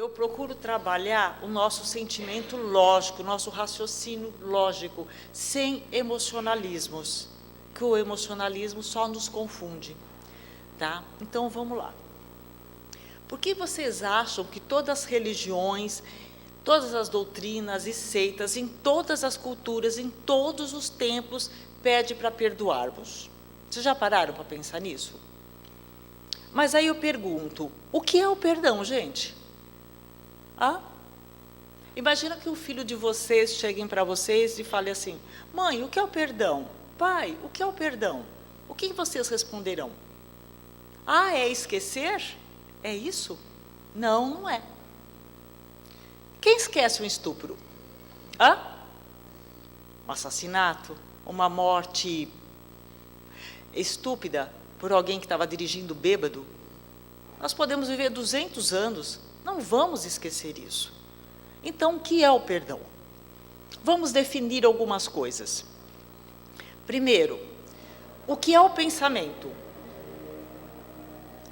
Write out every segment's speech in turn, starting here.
Eu procuro trabalhar o nosso sentimento lógico, o nosso raciocínio lógico, sem emocionalismos, que o emocionalismo só nos confunde, tá? Então, vamos lá. Por que vocês acham que todas as religiões, todas as doutrinas e seitas, em todas as culturas, em todos os tempos, pede para perdoarmos? Vocês já pararam para pensar nisso? Mas aí eu pergunto, o que é o perdão, gente? Imagina que o filho de vocês cheguem para vocês e fale assim, mãe, o que é o perdão? Pai, o que é o perdão? O que vocês responderão? É esquecer? É isso? Não, não é. Quem esquece um estupro? Um assassinato? Uma morte estúpida por alguém que estava dirigindo bêbado? Nós podemos viver 200 anos, não vamos esquecer isso. Então, o que é o perdão? Vamos definir algumas coisas. Primeiro, o que é o pensamento?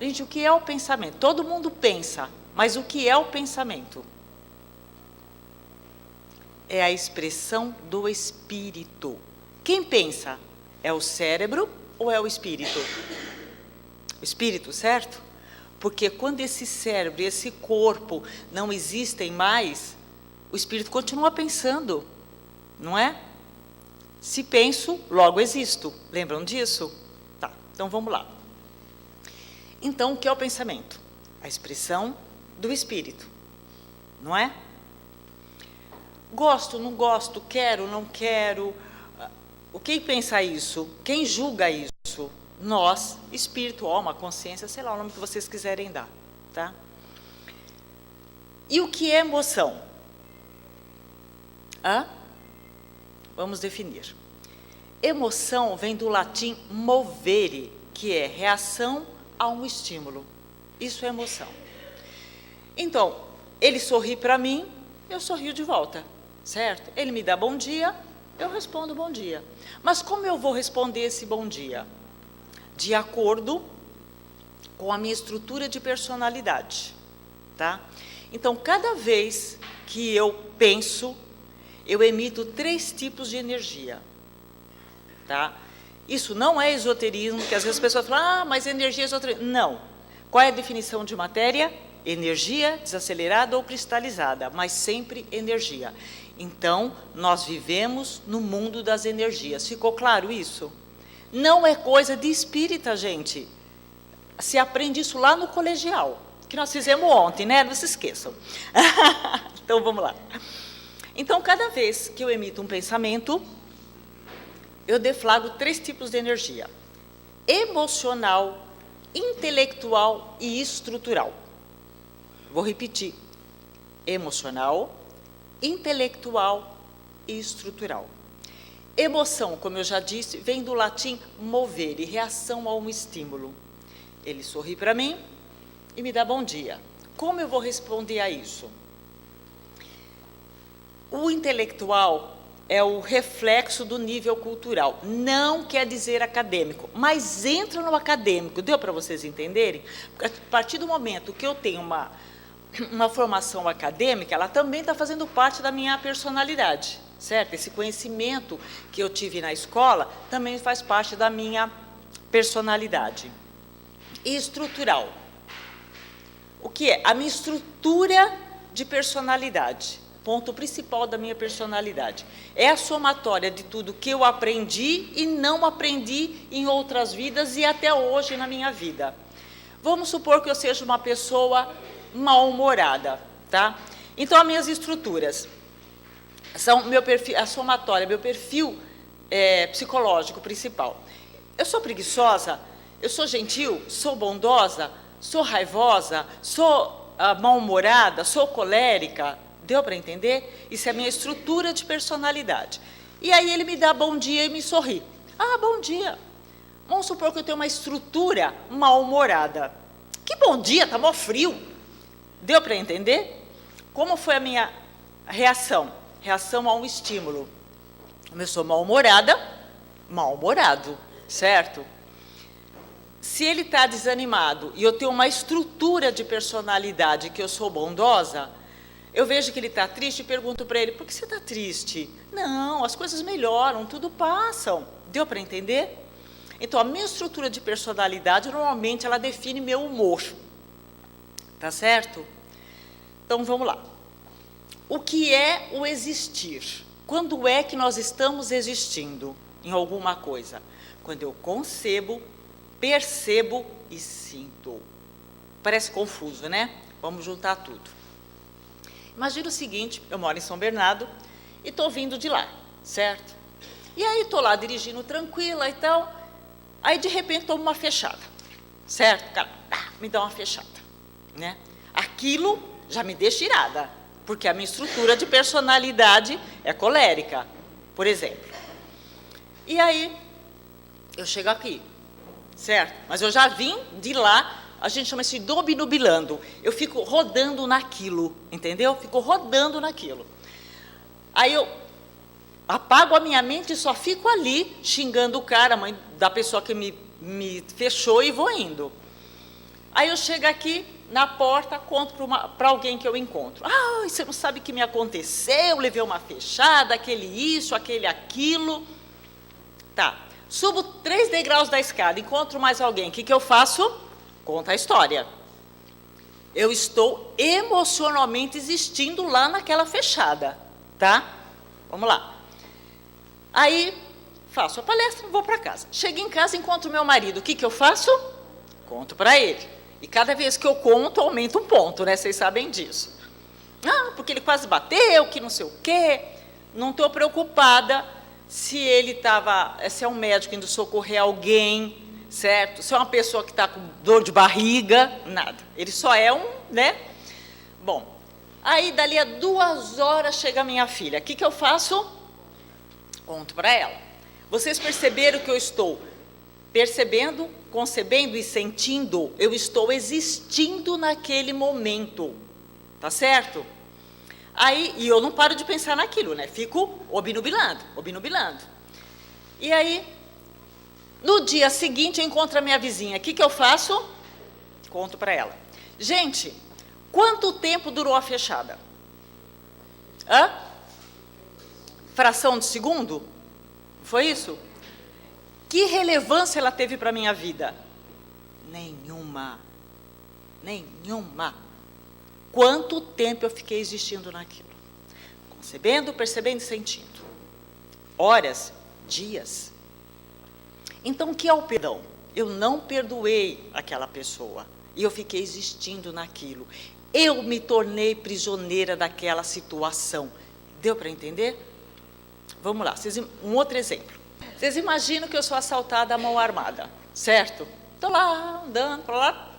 Gente, o que é o pensamento? Todo mundo pensa, mas o que é o pensamento? É a expressão do espírito. Quem pensa? É o cérebro ou é o espírito? O espírito, certo? Porque quando esse cérebro e esse corpo não existem mais, o espírito continua pensando, não é? Se penso, logo existo. Lembram disso? Tá, então vamos lá. Então, o que é o pensamento? A expressão do espírito, não é? Gosto, não gosto, quero, não quero. Quem pensa isso? Quem julga isso? Nós, espírito, alma, consciência, sei lá o nome que vocês quiserem dar, tá? E o que é emoção? Vamos definir. Emoção vem do latim movere, que é reação a um estímulo. Isso é emoção. Então, ele sorri para mim, eu sorrio de volta, certo? Ele me dá bom dia, eu respondo bom dia. Mas como eu vou responder esse bom dia? De acordo com a minha estrutura de personalidade, tá? Então, cada vez que eu penso, eu emito 3 tipos de energia, tá? Isso não é esoterismo, porque às vezes as pessoas falam, mas energia é esoterismo. Não. Qual é a definição de matéria? Energia desacelerada ou cristalizada, mas sempre energia. Então, nós vivemos no mundo das energias. Ficou claro isso? Não é coisa de espírita, gente. Se aprende isso lá no colegial, que nós fizemos ontem, né? Não se esqueçam. Então, vamos lá. Então, cada vez que eu emito um pensamento, eu deflagro 3 tipos de energia: emocional, intelectual e estrutural. Vou repetir: emocional, intelectual e estrutural. Emoção, como eu já disse, vem do latim movere, reação a um estímulo. Ele sorri para mim e me dá bom dia. Como eu vou responder a isso? O intelectual é o reflexo do nível cultural. Não quer dizer acadêmico, mas entra no acadêmico. Deu para vocês entenderem? Porque a partir do momento que eu tenho uma formação acadêmica, ela também está fazendo parte da minha personalidade, certo? Esse conhecimento que eu tive na escola também faz parte da minha personalidade. E estrutural. O que é? A minha estrutura de personalidade. Ponto principal da minha personalidade. É a somatória de tudo que eu aprendi e não aprendi em outras vidas e até hoje na minha vida. Vamos supor que eu seja uma pessoa mal-humorada, tá? Então, as minhas estruturas são meu perfil, a somatória, meu perfil psicológico principal. Eu sou preguiçosa, eu sou gentil, sou bondosa, sou raivosa, sou mal-humorada, sou colérica. Deu para entender? Isso é a minha estrutura de personalidade. E aí ele me dá bom dia e me sorri. Bom dia. Vamos supor que eu tenho uma estrutura mal-humorada. Que bom dia, tá mó frio. Deu para entender? Como foi a minha reação? Reação a um estímulo. Como eu sou mal-humorada, mal-humorado, certo? Se ele está desanimado e eu tenho uma estrutura de personalidade que eu sou bondosa, eu vejo que ele está triste e pergunto para ele, por que você está triste? Não, as coisas melhoram, tudo passam. Deu para entender? Então, a minha estrutura de personalidade, normalmente, ela define meu humor. Tá certo? Então, vamos lá. O que é o existir? Quando é que nós estamos existindo em alguma coisa? Quando eu concebo, percebo e sinto. Parece confuso, né? Vamos juntar tudo. Imagina o seguinte, eu moro em São Bernardo e estou vindo de lá, certo? E aí estou lá dirigindo tranquila e tal, aí de repente tomo uma fechada, certo? O cara me dá uma fechada, né? Aquilo já me deixa irada, porque a minha estrutura de personalidade é colérica, por exemplo. E aí, eu chego aqui, certo? Mas eu já vim de lá, a gente chama isso de obnubilando. Eu fico rodando naquilo, entendeu? Fico rodando naquilo. Aí eu apago a minha mente e só fico ali xingando o cara, a mãe da pessoa que me fechou e vou indo. Aí eu chego aqui na porta, conto para alguém que eu encontro. Ah, você não sabe o que me aconteceu, levei uma fechada, aquele isso, aquele aquilo. Tá, subo 3 degraus da escada, encontro mais alguém, o que eu faço? Conta a história. Eu estou emocionalmente existindo lá naquela fechada, tá? Vamos lá. Aí, faço a palestra, vou para casa. Chego em casa, encontro meu marido, o que eu faço? Conto para ele. E cada vez que eu conto, aumenta um ponto, né? Vocês sabem disso. Ah, porque ele quase bateu, que não sei o quê. Não estou preocupada se ele estava, se é um médico indo socorrer alguém, certo? Se é uma pessoa que está com dor de barriga, nada. Ele só é um, né? Bom, aí dali a 2 horas chega a minha filha. O que eu faço? Conto para ela. Vocês perceberam que eu estou percebendo, concebendo e sentindo? Eu estou existindo naquele momento. Tá certo? Aí, e eu não paro de pensar naquilo, né? Fico obnubilando, obnubilando. E aí, no dia seguinte, eu encontro a minha vizinha. O que eu faço? Conto para ela. Gente, quanto tempo durou a fechada? Hã? Fração de segundo? Foi isso? Que relevância ela teve para a minha vida? Nenhuma. Nenhuma. Quanto tempo eu fiquei existindo naquilo? Concebendo, percebendo e sentindo. Horas, dias. Então, o que é o perdão? Eu não perdoei aquela pessoa e eu fiquei existindo naquilo. Eu me tornei prisioneira daquela situação. Deu para entender? Vamos lá, um outro exemplo. Vocês imaginam que eu sou assaltada à mão armada, certo? Estou lá, andando para lá.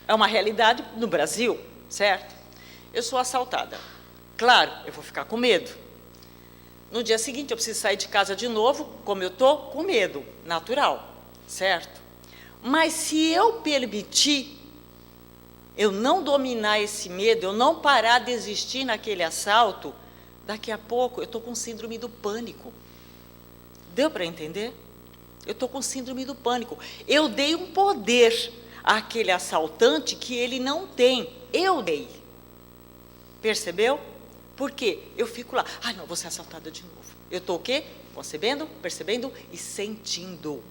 É uma realidade no Brasil, certo? Eu sou assaltada. Claro, eu vou ficar com medo. No dia seguinte, eu preciso sair de casa de novo, como eu estou, com medo, natural, certo? Mas se eu permitir, eu não dominar esse medo, eu não parar de existir naquele assalto, daqui a pouco eu estou com síndrome do pânico. Deu para entender? Eu estou com síndrome do pânico. Eu dei um poder àquele assaltante que ele não tem. Eu dei. Percebeu? Porque eu fico lá, não, vou ser assaltada de novo. Eu estou o quê? Concebendo, percebendo e sentindo.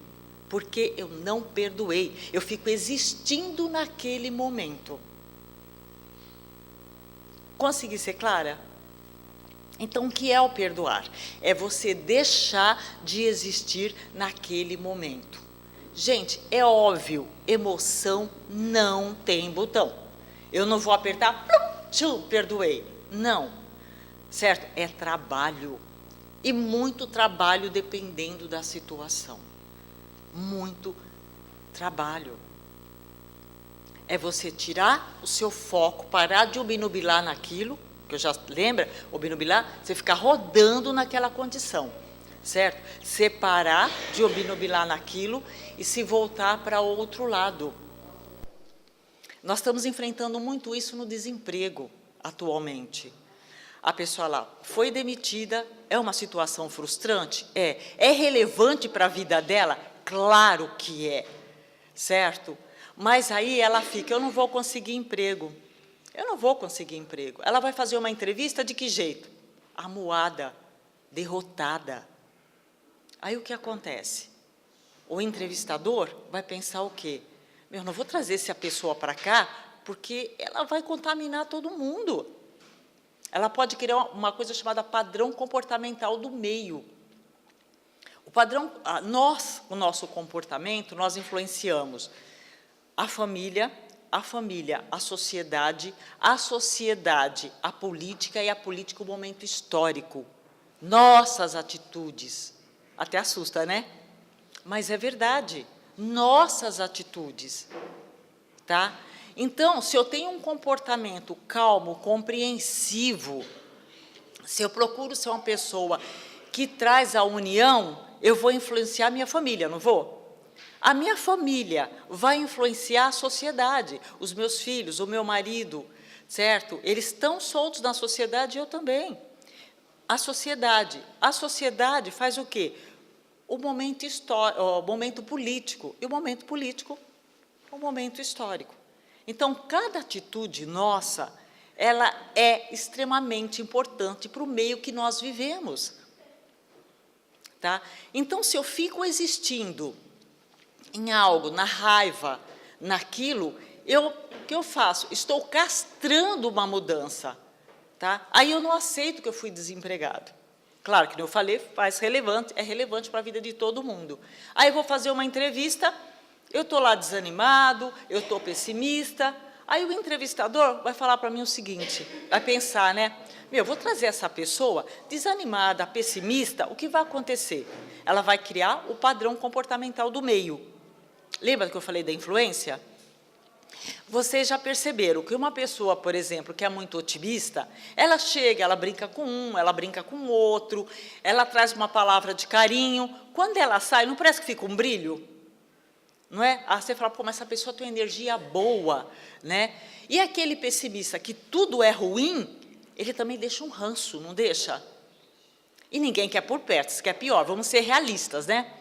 Porque eu não perdoei. Eu fico existindo naquele momento. Consegui ser clara? Então, o que é o perdoar? É você deixar de existir naquele momento. Gente, é óbvio, emoção não tem botão. Eu não vou apertar, perdoei. Não. Certo? É trabalho. E muito trabalho dependendo da situação. Muito trabalho. É você tirar o seu foco, parar de obnubilar naquilo, que eu já lembra, obnubilar, você ficar rodando naquela condição, certo? Separar de obnubilar naquilo e se voltar para outro lado. Nós estamos enfrentando muito isso no desemprego atualmente. A pessoa lá foi demitida, é uma situação frustrante? É relevante para a vida dela? Claro que é. certo? Mas aí ela fica, eu não vou conseguir emprego. Eu não vou conseguir emprego. Ela vai fazer uma entrevista de que jeito? Amuada, derrotada. Aí o que acontece? O entrevistador vai pensar o quê? Eu não vou trazer essa pessoa para cá, porque ela vai contaminar todo mundo. Ela pode criar uma coisa chamada padrão comportamental do meio. O padrão, o nosso comportamento, nós influenciamos a família, a sociedade, a política e a política o momento histórico. Nossas atitudes. Até assusta, né? Mas é verdade. Nossas atitudes. Tá? Então, se eu tenho um comportamento calmo, compreensivo, se eu procuro ser uma pessoa que traz a união, eu vou influenciar a minha família, não vou? A minha família vai influenciar a sociedade, os meus filhos, o meu marido, certo? Eles estão soltos na sociedade e eu também. A sociedade faz o quê? O momento histórico, o momento político, e o momento político, o momento histórico. Então, cada atitude nossa, ela é extremamente importante para o meio que nós vivemos. Tá? Então, se eu fico existindo em algo, na raiva, naquilo, o que eu faço? Estou castrando uma mudança. Tá? Aí eu não aceito que eu fui desempregado. Claro que, como eu falei, é relevante para a vida de todo mundo. Aí eu vou fazer uma entrevista, eu estou lá desanimado, eu estou pessimista. Aí o entrevistador vai falar para mim o seguinte, vai pensar, né? Eu vou trazer essa pessoa desanimada, pessimista, o que vai acontecer? Ela vai criar o padrão comportamental do meio. Lembra que eu falei da influência? Vocês já perceberam que uma pessoa, por exemplo, que é muito otimista, ela chega, ela brinca com um, ela brinca com o outro, ela traz uma palavra de carinho. Quando ela sai, não parece que fica um brilho? Não é? Aí você fala, pô, mas essa pessoa tem uma energia boa, né? E aquele pessimista que tudo é ruim, ele também deixa um ranço, não deixa? E ninguém quer por perto, isso que é pior, vamos ser realistas, né?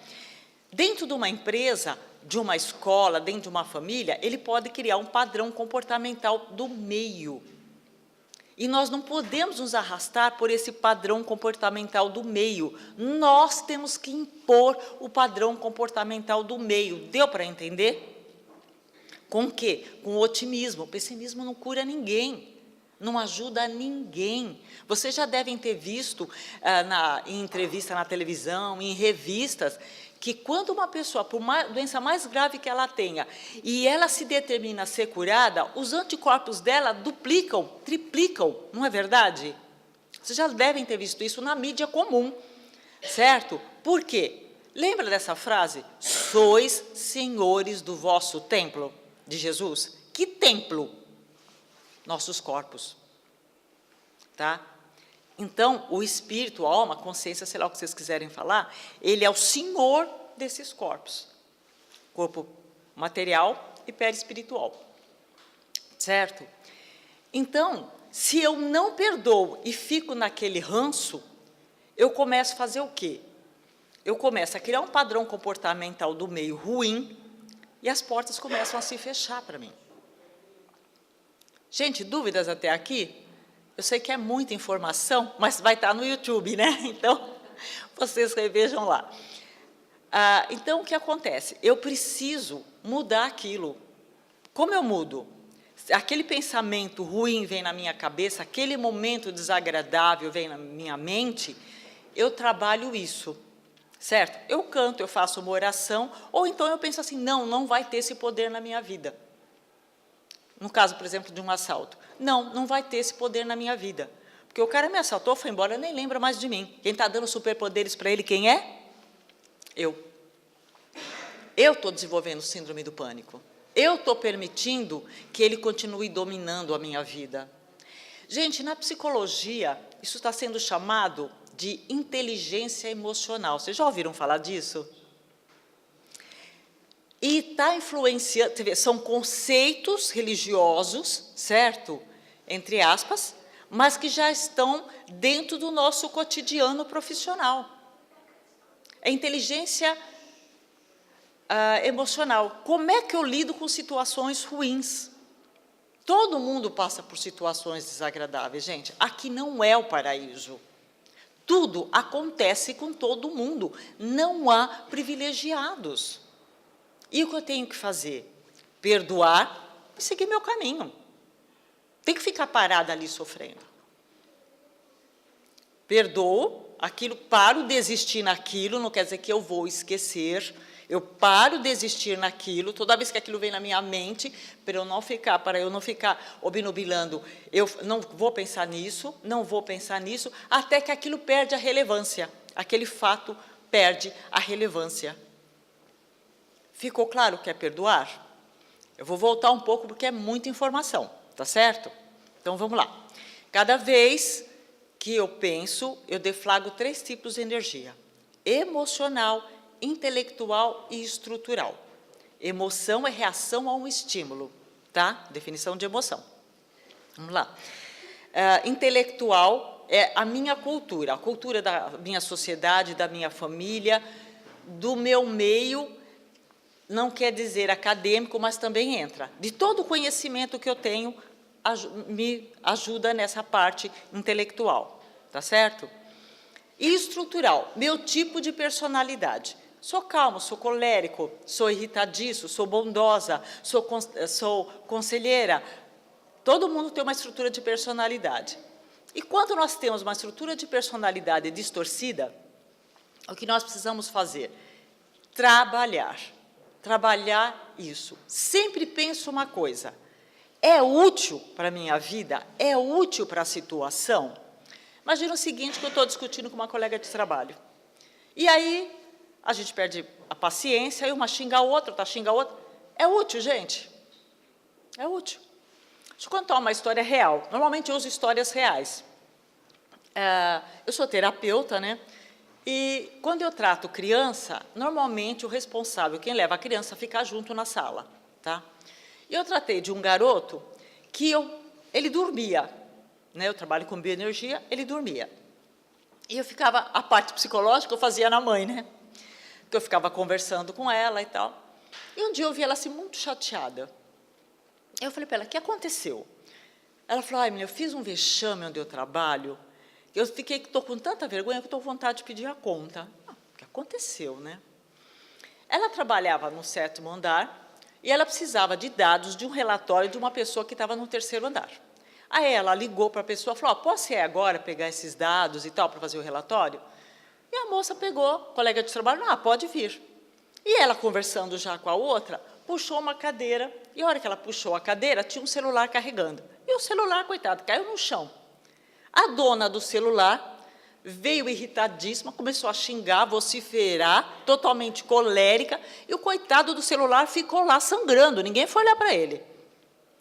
Dentro de uma empresa, de uma escola, dentro de uma família, ele pode criar um padrão comportamental do meio. E nós não podemos nos arrastar por esse padrão comportamental do meio. Nós temos que impor o padrão comportamental do meio. Deu para entender? Com o quê? Com o otimismo. O pessimismo não cura ninguém, não ajuda ninguém. Vocês já devem ter visto em entrevista na televisão, em revistas, que quando uma pessoa, por uma doença mais grave que ela tenha, e ela se determina a ser curada, os anticorpos dela duplicam, triplicam, não é verdade? Vocês já devem ter visto isso na mídia comum, certo? Por quê? Lembra dessa frase? Sois senhores do vosso templo, de Jesus. Que templo? Nossos corpos. Tá? Então, o espírito, a alma, a consciência, sei lá o que vocês quiserem falar, ele é o senhor desses corpos. Corpo material e perispiritual. Certo? Então, se eu não perdoo e fico naquele ranço, eu começo a fazer o quê? Eu começo a criar um padrão comportamental do meio ruim e as portas começam a se fechar para mim. Gente, dúvidas até aqui? Eu sei que é muita informação, mas vai estar no YouTube, né? Então, vocês revejam lá. Então, o que acontece? Eu preciso mudar aquilo. Como eu mudo? Aquele pensamento ruim vem na minha cabeça, aquele momento desagradável vem na minha mente, eu trabalho isso, certo? Eu canto, eu faço uma oração, ou então eu penso assim, não vai ter esse poder na minha vida. No caso, por exemplo, de um assalto. Não vai ter esse poder na minha vida. Porque o cara me assaltou, foi embora, nem lembra mais de mim. Quem está dando superpoderes para ele, quem é? Eu. Eu estou desenvolvendo síndrome do pânico. Eu estou permitindo que ele continue dominando a minha vida. Gente, na psicologia, isso está sendo chamado de inteligência emocional. Vocês já ouviram falar disso? E está influenciando, são conceitos religiosos, certo? Entre aspas, mas que já estão dentro do nosso cotidiano profissional. A inteligência emocional. Como é que eu lido com situações ruins? Todo mundo passa por situações desagradáveis, gente. Aqui não é o paraíso. Tudo acontece com todo mundo. Não há privilegiados. E o que eu tenho que fazer? Perdoar e seguir meu caminho. Tem que ficar parada ali sofrendo. Perdoo aquilo, paro de existir naquilo, não quer dizer que eu vou esquecer. Eu paro de existir naquilo, toda vez que aquilo vem na minha mente, para eu não ficar obnubilando, eu não vou pensar nisso, até que aquilo perde a relevância, aquele fato perde a relevância. Ficou claro o que é perdoar? Eu vou voltar um pouco, porque é muita informação, tá certo? Então, vamos lá. Cada vez que eu penso, eu deflagro 3 tipos de energia: emocional, intelectual e estrutural. Emoção é reação a um estímulo, tá? Definição de emoção. Vamos lá. Intelectual é a minha cultura, a cultura da minha sociedade, da minha família, do meu meio, não quer dizer acadêmico, mas também entra. De todo o conhecimento que eu tenho, me ajuda nessa parte intelectual, tá certo? E estrutural, meu tipo de personalidade. Sou calmo, sou colérico, sou irritadiço, sou bondosa, sou conselheira. Todo mundo tem uma estrutura de personalidade. E quando nós temos uma estrutura de personalidade distorcida, o que nós precisamos fazer? Trabalhar isso. Sempre penso uma coisa: é útil para a minha vida? É útil para a situação? Imagina o seguinte, que eu estou discutindo com uma colega de trabalho. E aí, a gente perde a paciência, aí uma xinga a outra, outra xinga a outra. É útil, gente? É útil. Deixa eu contar uma história real. Normalmente eu uso histórias reais. Eu sou terapeuta, né? E quando eu trato criança, normalmente o responsável, quem leva a criança, fica junto na sala, tá? E eu tratei de um garoto que ele dormia, né? Eu trabalho com bioenergia, ele dormia. E eu ficava, a parte psicológica eu fazia na mãe, né? Que eu ficava conversando com ela e tal. E um dia eu vi ela assim, muito chateada. Eu falei para ela: o que aconteceu? Ela falou: ai, menina, eu fiz um vexame onde eu trabalho, eu estou com tanta vergonha que estou com vontade de pedir a conta. O que aconteceu, né? Ela trabalhava no 7º andar e ela precisava de dados de um relatório de uma pessoa que estava no 3º andar. Aí ela ligou para a pessoa e falou: posso ir agora pegar esses dados e tal para fazer o relatório? E a moça pegou, colega de trabalho: pode vir. E ela, conversando já com a outra, puxou uma cadeira, e a hora que ela puxou a cadeira, tinha um celular carregando. E o celular, coitado, caiu no chão. A dona do celular veio irritadíssima, começou a xingar, vociferar, totalmente colérica, e o coitado do celular ficou lá sangrando, ninguém foi olhar para ele,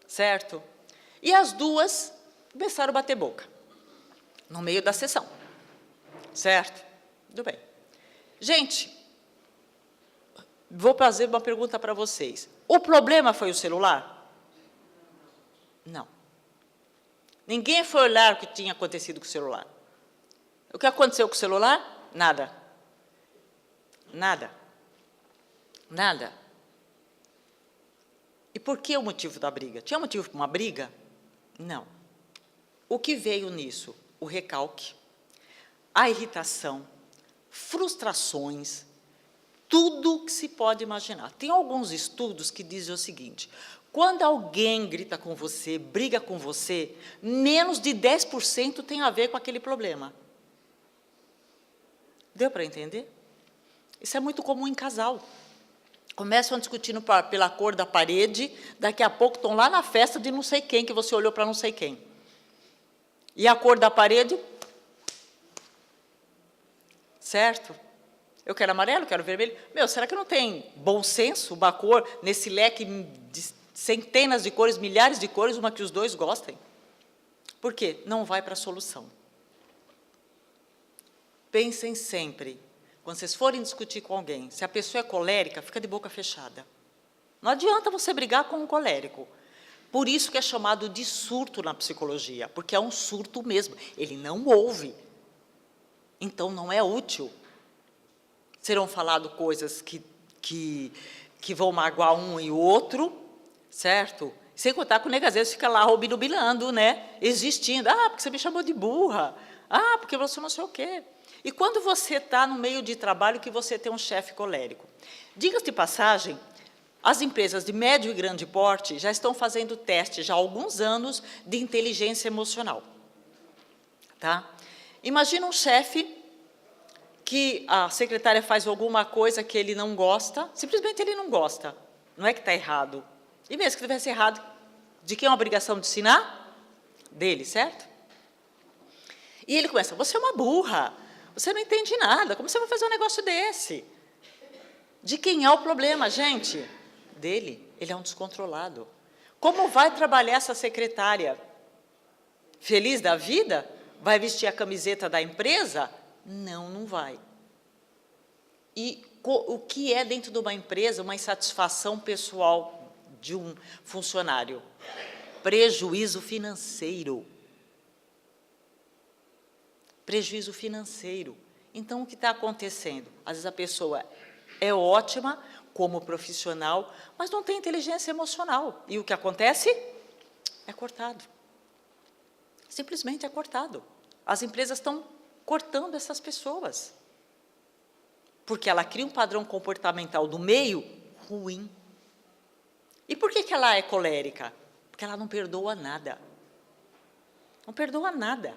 certo? E as duas começaram a bater boca, no meio da sessão, certo? Tudo bem. Gente, vou fazer uma pergunta para vocês. O problema foi o celular? Não. Ninguém foi olhar o que tinha acontecido com o celular. O que aconteceu com o celular? Nada. Nada. Nada. E por que o motivo da briga? Tinha motivo para uma briga? Não. O que veio nisso? O recalque, a irritação, frustrações, tudo que se pode imaginar. Tem alguns estudos que dizem o seguinte: quando alguém grita com você, briga com você, menos de 10% tem a ver com aquele problema. Deu para entender? Isso é muito comum em casal. Começam discutindo pela cor da parede, daqui a pouco estão lá na festa de não sei quem, que você olhou para não sei quem. E a cor da parede? Certo? Eu quero amarelo, quero vermelho. Será que não tem bom senso, uma cor, nesse leque de centenas de cores, milhares de cores, uma que os dois gostem? Por quê? Não vai para a solução. Pensem sempre, quando vocês forem discutir com alguém, se a pessoa é colérica, fica de boca fechada. Não adianta você brigar com um colérico. Por isso que é chamado de surto na psicologia, porque é um surto mesmo. Ele não ouve. Então, não é útil. Serão faladas coisas que que vão magoar um e o outro, certo? Sem contar que o nego às vezes fica lá obnubilando, né? Existindo. Ah, porque você me chamou de burra. Ah, porque você não sei o quê. E quando você está no meio de trabalho que você tem um chefe colérico? Diga-se de passagem, as empresas de médio e grande porte já estão fazendo testes já há alguns anos de inteligência emocional. Tá? Imagina um chefe que a secretária faz alguma coisa que ele não gosta, simplesmente ele não gosta. Não é que está errado. E mesmo que tivesse errado, de quem é a obrigação de ensinar? Dele, certo? E ele começa, você é uma burra, você não entende nada, como você vai fazer um negócio desse? De quem é o problema, gente? Dele, ele é um descontrolado. Como vai trabalhar essa secretária? Feliz da vida? Vai vestir a camiseta da empresa? Não, não vai. E o que é dentro de uma empresa uma insatisfação pessoal de um funcionário? Prejuízo financeiro. Prejuízo financeiro. Então, o que está acontecendo? Às vezes a pessoa é ótima como profissional, mas não tem inteligência emocional. E o que acontece? É cortado. Simplesmente é cortado. As empresas estão cortando essas pessoas. Porque ela cria um padrão comportamental do meio ruim. E por que ela é colérica? Porque ela não perdoa nada. Não perdoa nada.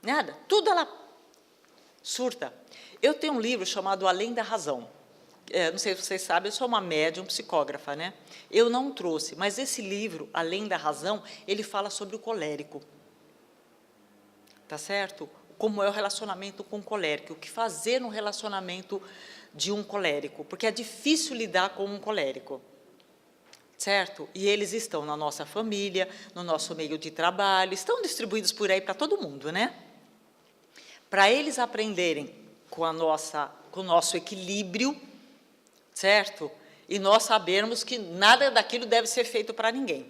Nada. Tudo ela surta. Eu tenho um livro chamado Além da Razão. Não sei se vocês sabem, eu sou uma médium psicógrafa, né? Eu não trouxe, mas esse livro, Além da Razão, ele fala sobre o colérico. Tá certo? Como é o relacionamento com o colérico, o que fazer no relacionamento de um colérico, porque é difícil lidar com um colérico. Certo? E eles estão na nossa família, no nosso meio de trabalho, estão distribuídos por aí para todo mundo, né? Para eles aprenderem com o nosso equilíbrio, certo? E nós sabermos que nada daquilo deve ser feito para ninguém,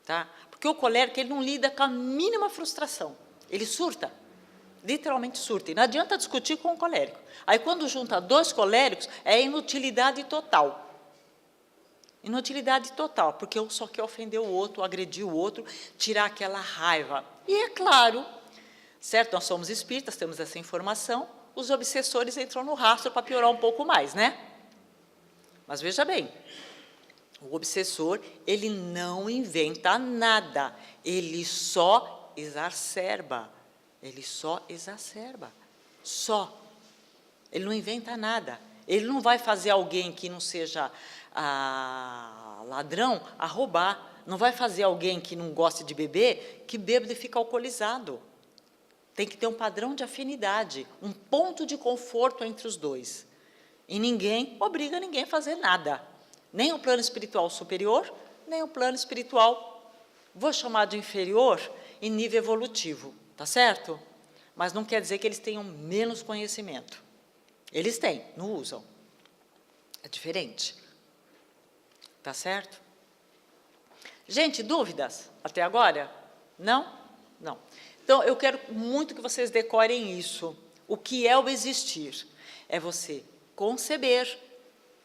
tá? Porque o colérico, ele não lida com a mínima frustração, ele surta, literalmente surta, e não adianta discutir com o colérico. Aí, quando junta dois coléricos, é inutilidade total. Inutilidade total, porque um só quer ofender o outro, agredir o outro, tirar aquela raiva. E é claro, certo, nós somos espíritas, temos essa informação, os obsessores entram no rastro para piorar um pouco mais, né? Mas veja bem, o obsessor, ele não inventa nada, ele só exacerba, só. Ele não inventa nada, ele não vai fazer alguém que não seja ladrão a roubar, não vai fazer alguém que não goste de beber, que bêbado e fica alcoolizado. Tem que ter um padrão de afinidade, um ponto de conforto entre os dois. E ninguém obriga ninguém a fazer nada. Nem o plano espiritual superior, nem o plano espiritual, vou chamar de inferior, em nível evolutivo, tá certo? Mas não quer dizer que eles tenham menos conhecimento. Eles têm, não usam. É diferente. Tá certo? Gente, dúvidas até agora? Não? Não. Então, eu quero muito que vocês decorem isso. O que é o existir? É você conceber,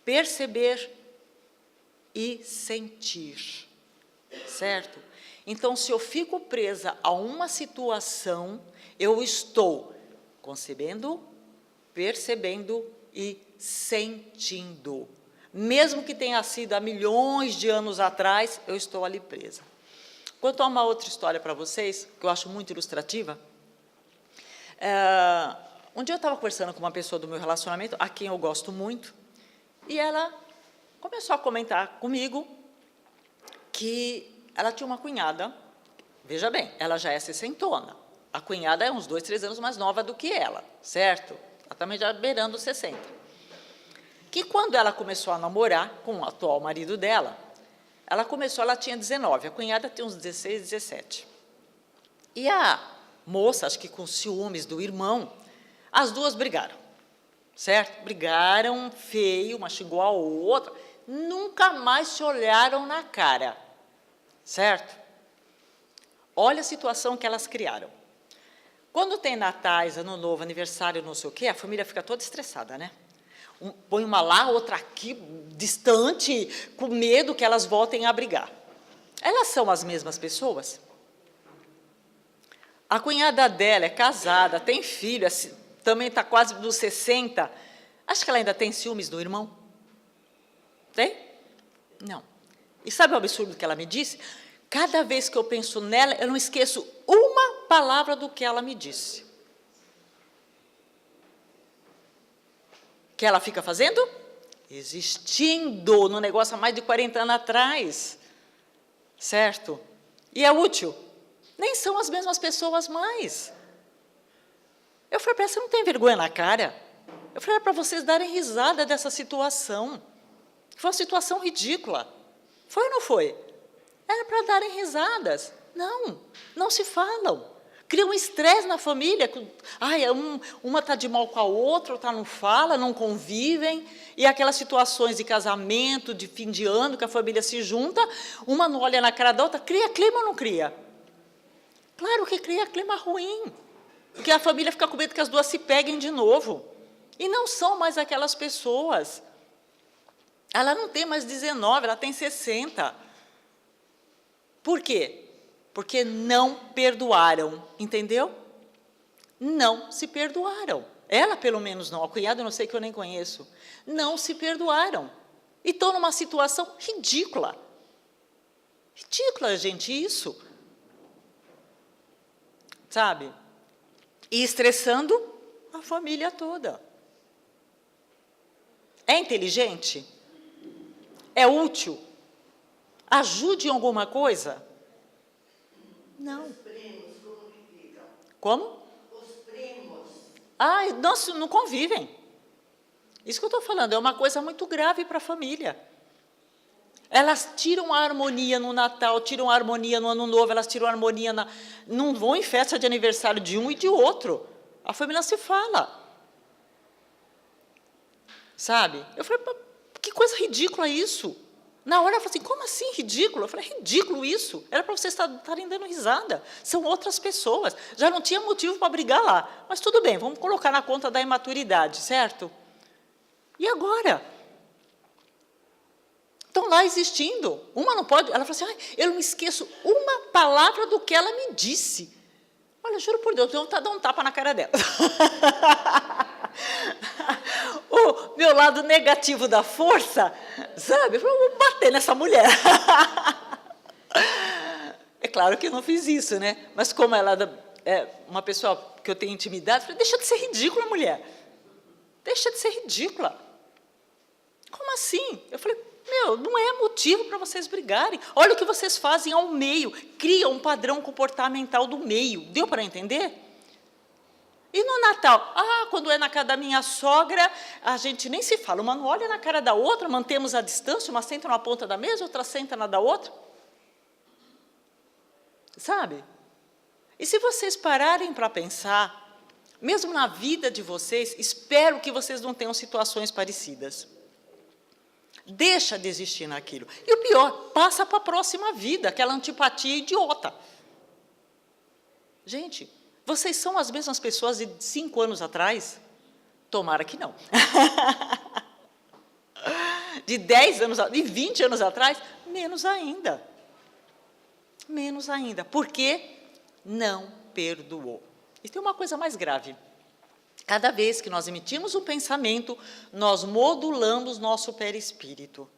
perceber e sentir. Certo? Então, se eu fico presa a uma situação, eu estou concebendo, percebendo e sentindo. Mesmo que tenha sido há milhões de anos atrás, eu estou ali presa. Quanto a uma outra história para vocês, que eu acho muito ilustrativa, um dia eu estava conversando com uma pessoa do meu relacionamento, a quem eu gosto muito, e ela começou a comentar comigo que ela tinha uma cunhada, veja bem, ela já é sessentona, a cunhada é uns 2, 3 anos mais nova do que ela, certo? Ela também já beirando os 60. Que quando ela começou a namorar com o atual marido dela, ela tinha 19, a cunhada tem uns 16, 17. E a moça, acho que com ciúmes do irmão, as duas brigaram, certo? Brigaram feio, uma xingou a outra, nunca mais se olharam na cara, certo? Olha a situação que elas criaram. Quando tem natais, ano novo, aniversário, não sei o quê, a família fica toda estressada, né? põe uma lá, outra aqui, distante, com medo que elas voltem a brigar. Elas são as mesmas pessoas? A cunhada dela é casada, tem filho, também está quase dos 60. Acho que ela ainda tem ciúmes do irmão? Tem? Não. E sabe o absurdo que ela me disse? Cada vez que eu penso nela, eu não esqueço uma palavra do que ela me disse. O que ela fica fazendo? Existindo no negócio há mais de 40 anos atrás. Certo? E é útil? Nem são as mesmas pessoas mais. Eu falei para ela, você não tem vergonha na cara? Eu falei, era para vocês darem risada dessa situação. Foi uma situação ridícula. Foi ou não foi? Era para darem risadas. Não, não se falam. Cria um estresse na família. Uma está de mal com a outra, outra não fala, não convivem. E aquelas situações de casamento, de fim de ano, que a família se junta, uma não olha na cara da outra, cria clima ou não cria? Claro que cria clima ruim. Porque a família fica com medo que as duas se peguem de novo. E não são mais aquelas pessoas. Ela não tem mais 19, ela tem 60. Por quê? Porque não perdoaram, entendeu? Não se perdoaram. Ela, pelo menos, não. A cunhada, eu não sei, que eu nem conheço. Não se perdoaram. E estão numa situação ridícula. Ridícula, gente, isso. Sabe? E estressando a família toda. É inteligente? É útil? Ajude em alguma coisa? Não. Os primos, como que ficam? Como? Os primos. Nossa, não convivem. Isso que eu estou falando, é uma coisa muito grave para a família. Elas tiram a harmonia no Natal, tiram a harmonia no Ano Novo, elas tiram a harmonia não vão em festa de aniversário de um e de outro. A família se fala. Sabe? Eu falei, que coisa ridícula isso. Na hora, ela falou assim, como assim ridículo? Eu falei, ridículo isso. Era para vocês estarem dando risada. São outras pessoas. Já não tinha motivo para brigar lá. Mas tudo bem, vamos colocar na conta da imaturidade, certo? E agora? Estão lá existindo. Uma não pode... Ela falou assim, eu não esqueço uma palavra do que ela me disse. Olha, juro por Deus, eu vou dar um tapa na cara dela. O meu lado negativo da força, sabe? Eu vou bater nessa mulher. É claro que eu não fiz isso, né? Mas como ela é uma pessoa que eu tenho intimidade, eu falei, deixa de ser ridícula, mulher. Deixa de ser ridícula. Como assim? Eu falei, não é motivo para vocês brigarem. Olha o que vocês fazem ao meio. Criam um padrão comportamental do meio. Deu para entender? E no Natal? Quando é na casa da minha sogra, a gente nem se fala. Uma não olha na cara da outra, mantemos a distância, uma senta na ponta da mesa, outra senta na da outra. Sabe? E se vocês pararem para pensar, mesmo na vida de vocês, espero que vocês não tenham situações parecidas. Deixa de existir naquilo. E o pior, passa para a próxima vida, aquela antipatia idiota. Gente, vocês são as mesmas pessoas de 5 anos atrás? Tomara que não. De 10 anos, de 20 anos atrás? Menos ainda. Menos ainda. Porque não perdoou. E tem uma coisa mais grave. Cada vez que nós emitimos um pensamento, nós modulamos nosso perispírito.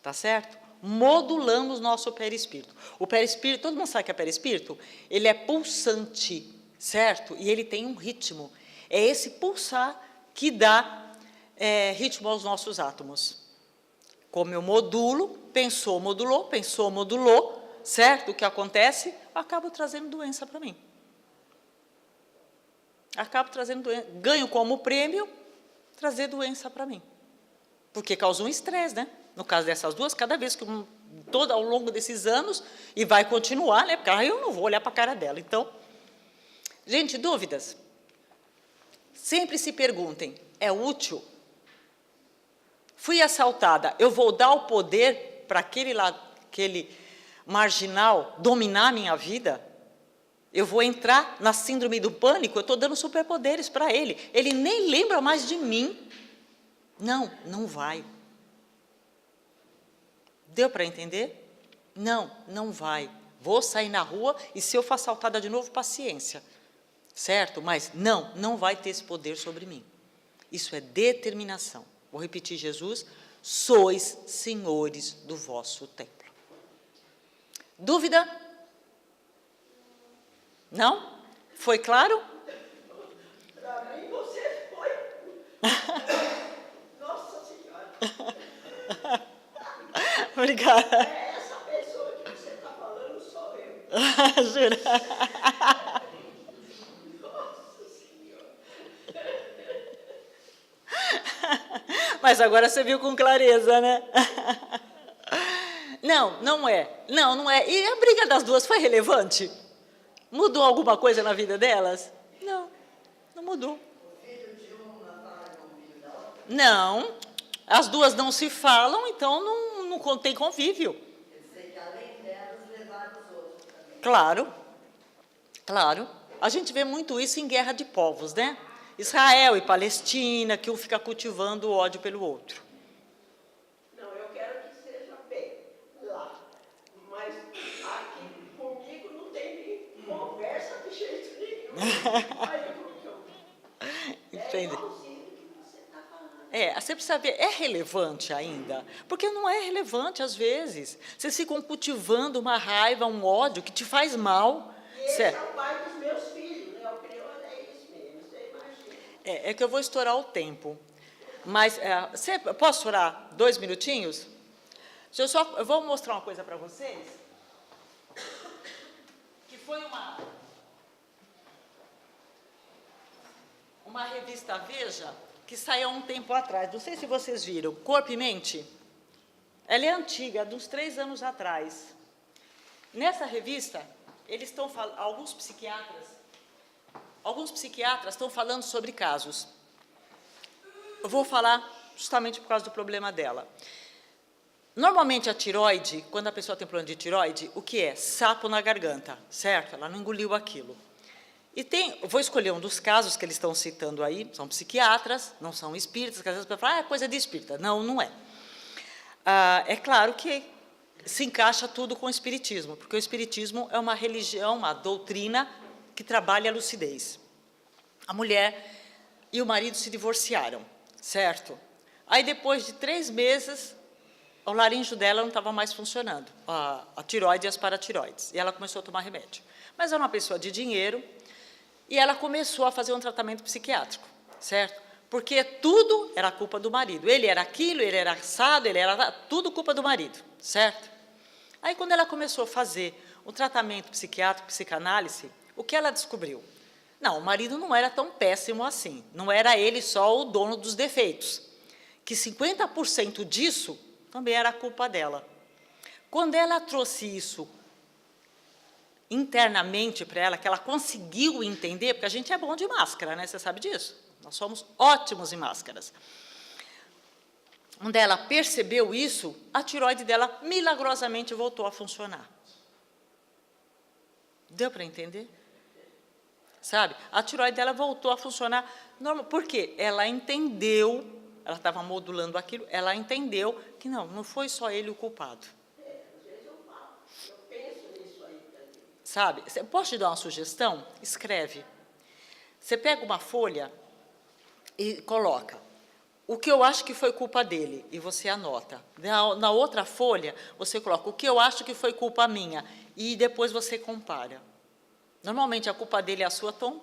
Tá certo? Modulamos nosso perispírito. O perispírito, todo mundo sabe o que é perispírito? Ele é pulsante, certo? E ele tem um ritmo. É esse pulsar que dá ritmo aos nossos átomos. Como eu modulo, pensou, modulou, certo? O que acontece? Eu acabo trazendo doença para mim. Acabo trazendo doença. Ganho como prêmio trazer doença para mim. Porque causa um estresse, né? No caso dessas duas, cada vez que todo ao longo desses anos, e vai continuar, né? Porque eu não vou olhar para a cara dela. Então, gente, dúvidas? Sempre se perguntem, é útil? Fui assaltada, eu vou dar o poder para aquele marginal dominar a minha vida? Eu vou entrar na síndrome do pânico, eu estou dando superpoderes para ele. Ele nem lembra mais de mim. Não, não vai. Deu para entender? Não, não vai. Vou sair na rua e se eu for assaltada de novo, paciência. Certo? Mas não vai ter esse poder sobre mim. Isso é determinação. Vou repetir, Jesus, sois senhores do vosso templo. Dúvida? Não? Foi claro? Para mim, você foi. Nossa Senhora. Obrigada. É essa pessoa que você está falando, sou eu. Jura? Nossa Senhora. Mas agora você viu com clareza, né? Não é. Não é. E a briga das duas foi relevante? Mudou alguma coisa na vida delas? Não mudou. O filho de uma fala com o filho da outra. Não, as duas não se falam, então não tem convívio. Quer dizer que além delas, levaram os outros também. Claro. A gente vê muito isso em guerra de povos, né? Israel e Palestina, que um fica cultivando o ódio pelo outro. Não, eu quero que seja bem lá. Mas aqui comigo não tem nem conversa de jeito nenhum. Aí Entende? é igualzinho que você está falando. Você precisa ver, é relevante ainda? Porque não é relevante às vezes. Vocês ficam cultivando uma raiva, um ódio que te faz mal. E esse é o pai dos meus filhos, né? O crioulo é isso mesmo, você imagina. É que eu vou estourar o tempo. Mas, posso estourar 2 minutinhos? Eu vou mostrar uma coisa para vocês. Que foi uma revista Veja, que saiu há um tempo atrás. Não sei se vocês viram. Corpo e Mente. Ela é antiga, de uns 3 anos atrás. Nessa revista, eles estão falando, alguns psiquiatras estão falando sobre casos. Eu vou falar justamente por causa do problema dela. Normalmente a tireoide, quando a pessoa tem problema de tireoide, o que é? Sapo na garganta, certo? Ela não engoliu aquilo. E eu vou escolher um dos casos que eles estão citando aí, são psiquiatras, não são espíritas, que às vezes a pessoa fala, é coisa de espírita. Não é. É claro que se encaixa tudo com o espiritismo, porque o espiritismo é uma religião, uma doutrina que trabalha a lucidez. A mulher e o marido se divorciaram, certo? Aí, depois de 3 meses, o laríngeo dela não estava mais funcionando, a tireoide e as paratireoides, e ela começou a tomar remédio. Mas era uma pessoa de dinheiro, e ela começou a fazer um tratamento psiquiátrico, certo? Porque tudo era culpa do marido. Ele era aquilo, ele era assado, tudo culpa do marido, certo? Aí, quando ela começou a fazer um tratamento psiquiátrico, psicanálise, o que ela descobriu? Não, o marido não era tão péssimo assim. Não era ele só o dono dos defeitos. Que 50% disso também era culpa dela. Quando ela trouxe isso internamente para ela, que ela conseguiu entender, porque a gente é bom de máscara, né? Você sabe disso? Nós somos ótimos em máscaras. Quando ela percebeu isso, a tireoide dela milagrosamente voltou a funcionar. Deu para entender? Sabe? A tireoide dela voltou a funcionar normal. Por quê? Ela entendeu, ela estava modulando aquilo, ela entendeu que não foi só ele o culpado. Às vezes eu falo, eu penso nisso aí também. Sabe? Posso te dar uma sugestão? Escreve. Você pega uma folha e coloca o que eu acho que foi culpa dele, e você anota. Na outra folha, você coloca o que eu acho que foi culpa minha, e depois você compara. Normalmente, a culpa dele e a sua estão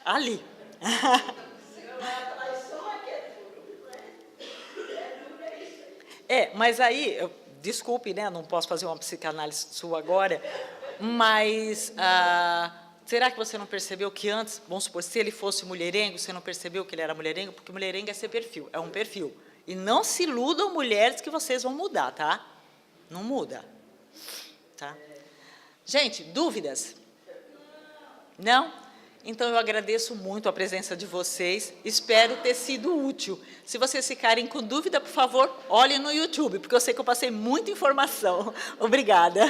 ali. A traição é que é duro, né? É duro, é isso aí. Mas aí, desculpe, né, não posso fazer uma psicanálise sua agora, mas será que você não percebeu que antes, vamos supor, se ele fosse mulherengo, você não percebeu que ele era mulherengo? Porque mulherengo é ser perfil, é um perfil. E não se iludam, mulheres, que vocês vão mudar, tá? Não muda. Tá? Gente, dúvidas? Não? Então, eu agradeço muito a presença de vocês, espero ter sido útil. Se vocês ficarem com dúvida, por favor, olhem no YouTube, porque eu sei que eu passei muita informação. Obrigada.